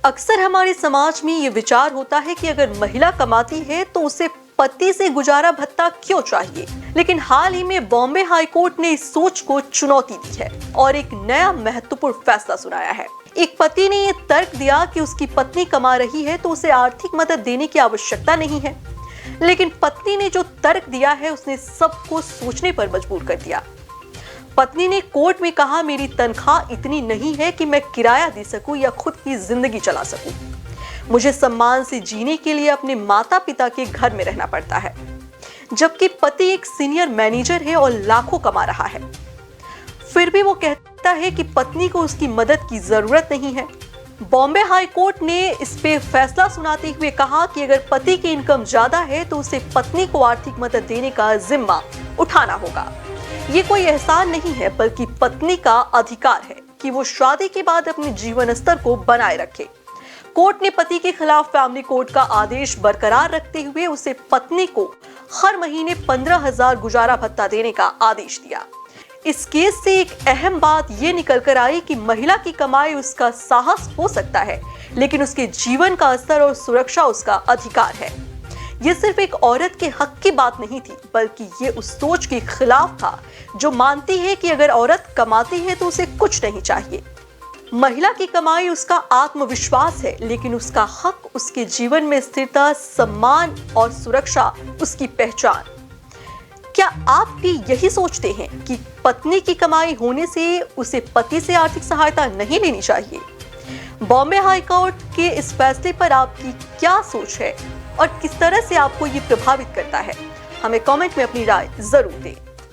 अक्सर हमारे समाज में ये विचार होता है कि अगर महिला कमाती है तो उसे पति से गुजारा भत्ता क्यों चाहिए। लेकिन हाल ही में बॉम्बे हाई कोर्ट ने इस सोच को चुनौती दी है और एक नया महत्वपूर्ण फैसला सुनाया है। एक पति ने ये तर्क दिया कि उसकी पत्नी कमा रही है तो उसे आर्थिक मदद देने की आवश्यकता नहीं है। लेकिन पत्नी ने जो तर्क दिया है उसने सबको सोचने पर मजबूर कर दिया। पत्नी ने कोर्ट में कहा, मेरी तनख्वाह इतनी नहीं है कि मैं किराया दे सकूं या खुद की जिंदगी चला सकूं। मुझे सम्मान से जीने के लिए अपने माता पिता के घर में रहना पड़ता है। जबकि पति एक सीनियर मैनेजर है और लाखों कमा रहा है। फिर भी वो कहता है कि पत्नी को उसकी मदद की जरूरत नहीं है। बॉम्बे हाई कोर्ट ने इस पे फैसला सुनाते हुए कहा कि अगर पति की इनकम ज्यादा है तो उसे पत्नी को आर्थिक मदद देने का जिम्मा उठाना होगा। ये कोई एहसान नहीं है बल्कि पत्नी का अधिकार है कि वो शादी के बाद अपने जीवन स्तर को बनाए रखे। कोर्ट ने पति के खिलाफ फैमिली कोर्ट का आदेश बरकरार रखते हुए उसे पत्नी को हर महीने 15,000 गुजारा भत्ता देने का आदेश दिया। इस केस से एक अहम बात ये निकल कर आई कि महिला की कमाई उसका साहस हो सकता है, लेकिन उसके जीवन का स्तर और सुरक्षा उसका अधिकार है। ये सिर्फ एक औरत के हक की बात नहीं थी, बल्कि ये उस सोच के खिलाफ था जो मानती है कि अगर औरत कमाती है तो उसे कुछ नहीं चाहिए। महिला की कमाई उसका आत्मविश्वास है, लेकिन उसका हक उसके जीवन में स्थिरता, सम्मान और सुरक्षा उसकी पहचान। क्या आप भी यही सोचते हैं कि पत्नी की कमाई होने से उसे पति से आर्थिक सहायता नहीं लेनी चाहिए? बॉम्बे हाई कोर्ट के इस फैसले पर आपकी क्या सोच है और किस तरह से आपको ये प्रभावित करता है? हमें कमेंट में अपनी राय जरूर दें।